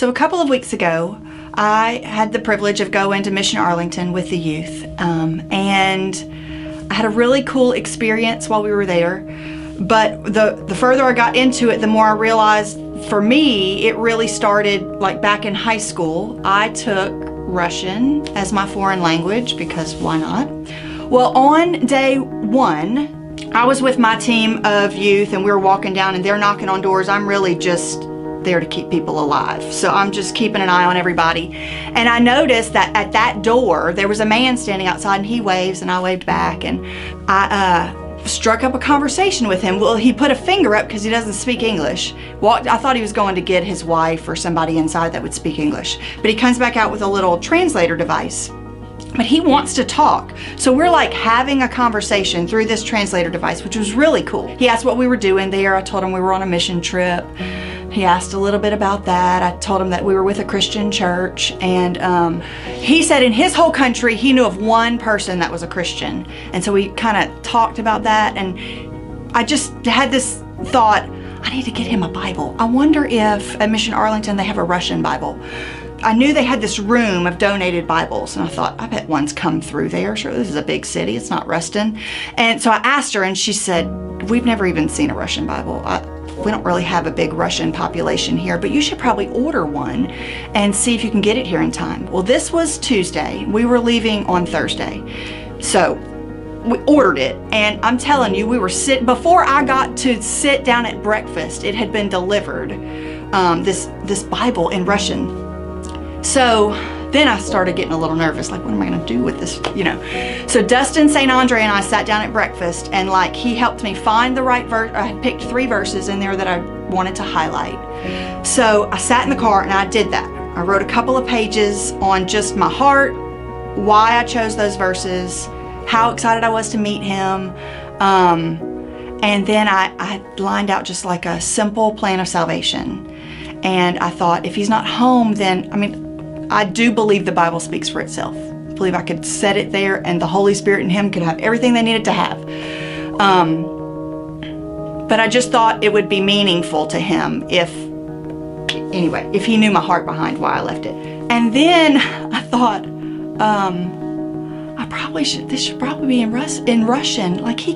So a couple of weeks ago, I had the privilege of going to Mission Arlington with the youth, and I had a really cool experience while we were there. But the further I got into it, the more I realized for me, it really started like back in high school. I took Russian as my foreign language because why not? Well, on day one, I was with my team of youth and we were walking down and they're knocking on doors. I'm really just there to keep people alive. So I'm just keeping an eye on everybody. And I noticed that at that door, there was a man standing outside and he waves and I waved back, and I struck up a conversation with him. Well, he put a finger up because he doesn't speak English. I thought he was going to get his wife or somebody inside that would speak English. But he comes back out with a little translator device. But he wants to talk. So we're like having a conversation through this translator device, which was really cool. He asked what we were doing there. I told him we were on a mission trip. He asked a little bit about that. I told him that we were with a Christian church. And he said in his whole country, he knew of one person that was a Christian. And so we kind of talked about that. And I just had this thought, I need to get him a Bible. I wonder if at Mission Arlington they have a Russian Bible. I knew they had this room of donated Bibles, and I thought, I bet one's come through there. Sure, this is a big city. It's not Ruston. And so I asked her, and she said, we've never even seen a Russian Bible. We don't really have a big Russian population here, but you should probably order one and see if you can get it here in time. Well, this was Tuesday. We were leaving on Thursday. So we ordered it, and I'm telling you, we were before I got to sit down at breakfast, it had been delivered, this Bible in Russian. So then I started getting a little nervous, like, what am I going to do with this, you know? So Dustin St. Andre and I sat down at breakfast, and like he helped me find the right verse. I had picked 3 verses in there that I wanted to highlight. So I sat in the car and I did that. I wrote a couple of pages on just my heart, why I chose those verses, how excited I was to meet him. And then I lined out just like a simple plan of salvation. And I thought, if he's not home, then, I mean, I do believe the Bible speaks for itself. I believe I could set it there and the Holy Spirit and him could have everything they needed to have. But I just thought it would be meaningful to him if he knew my heart behind why I left it. And then I thought, this should probably be in Russian. Like he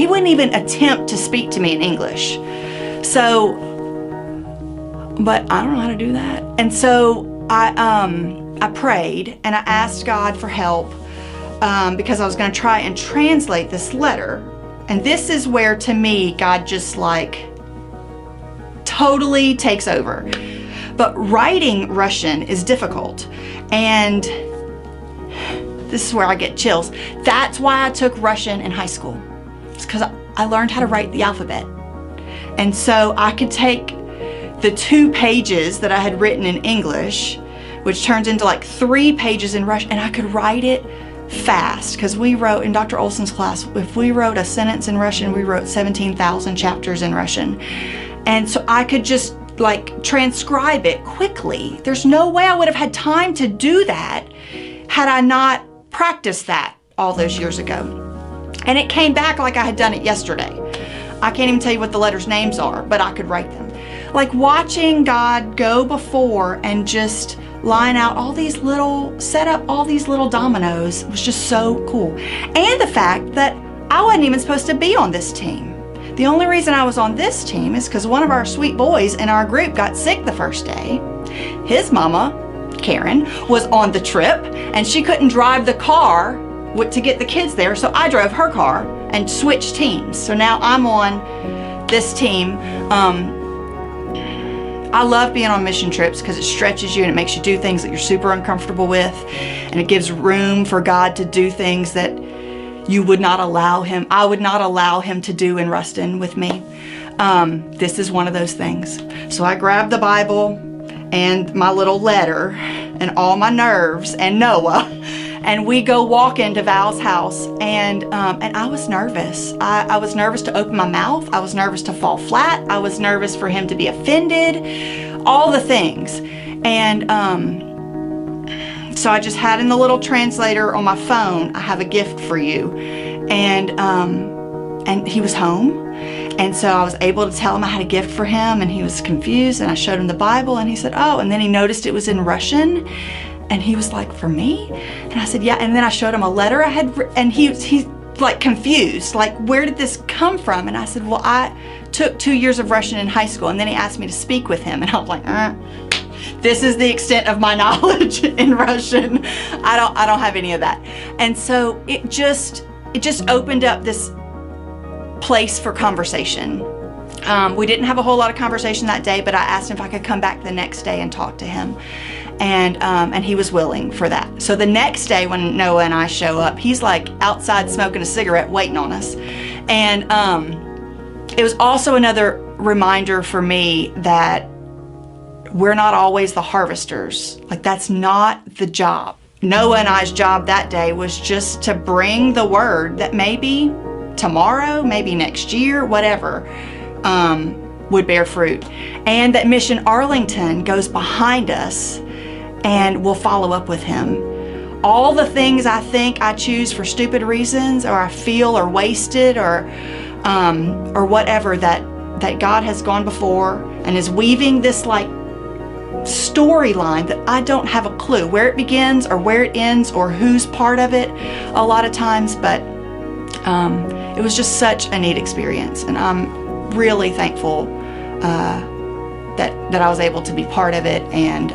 wouldn't even attempt to speak to me in English. So, but I don't know how to do that. And so I prayed and I asked God for help because I was going to try and translate this letter. And this is where, to me, God just like totally takes over. But writing Russian is difficult. And this is where I get chills. That's why I took Russian in high school. It's because I learned how to write the alphabet. And so I could take the 2 pages that I had written in English, which turns into like 3 pages in Russian, and I could write it fast because we wrote in Dr. Olson's class, if we wrote a sentence in Russian, we wrote 17,000 chapters in Russian. And so I could just like transcribe it quickly. There's no way I would have had time to do that had I not practiced that all those years ago. And it came back like I had done it yesterday. I can't even tell you what the letters' names are, but I could write them. Like watching God go before and just line out set up all these little dominoes was just so cool. And the fact that I wasn't even supposed to be on this team. The only reason I was on this team is because one of our sweet boys in our group got sick the first day. His mama, Karen, was on the trip and she couldn't drive the car to get the kids there, so I drove her car and switched teams. So now I'm on this team. I love being on mission trips because it stretches you and it makes you do things that you're super uncomfortable with, and it gives room for God to do things that I would not allow him to do in Ruston with me. This is one of those things. So I grabbed the Bible and my little letter and all my nerves and Noah, and we go walk into Val's house, and I was nervous. I was nervous to open my mouth. I was nervous to fall flat. I was nervous for him to be offended, all the things. And so I just had in the little translator on my phone, I have a gift for you. And he was home. And so I was able to tell him I had a gift for him, and he was confused, and I showed him the Bible, and he said, oh, and then he noticed it was in Russian, and he was like, for me? And I said, yeah. And then I showed him a letter I had, and he's like confused, like, where did this come from? And I said, well, I took 2 years of Russian in high school. And then he asked me to speak with him, and I was like, this is the extent of my knowledge in Russian. I don't have any of that. And so it just opened up this place for conversation. We didn't have a whole lot of conversation that day, but I asked him if I could come back the next day and talk to him. And he was willing for that. So the next day when Noah and I show up, he's like outside smoking a cigarette waiting on us. And it was also another reminder for me that we're not always the harvesters. Like, that's not the job. Noah and I's job that day was just to bring the word that maybe tomorrow, maybe next year, whatever, would bear fruit. And that Mission Arlington goes behind us and will follow up with him. All the things I think I choose for stupid reasons, or I feel are wasted, or whatever, that God has gone before and is weaving this like storyline that I don't have a clue where it begins or where it ends or who's part of it a lot of times, but it was just such a neat experience, and I'm really thankful that I was able to be part of it, and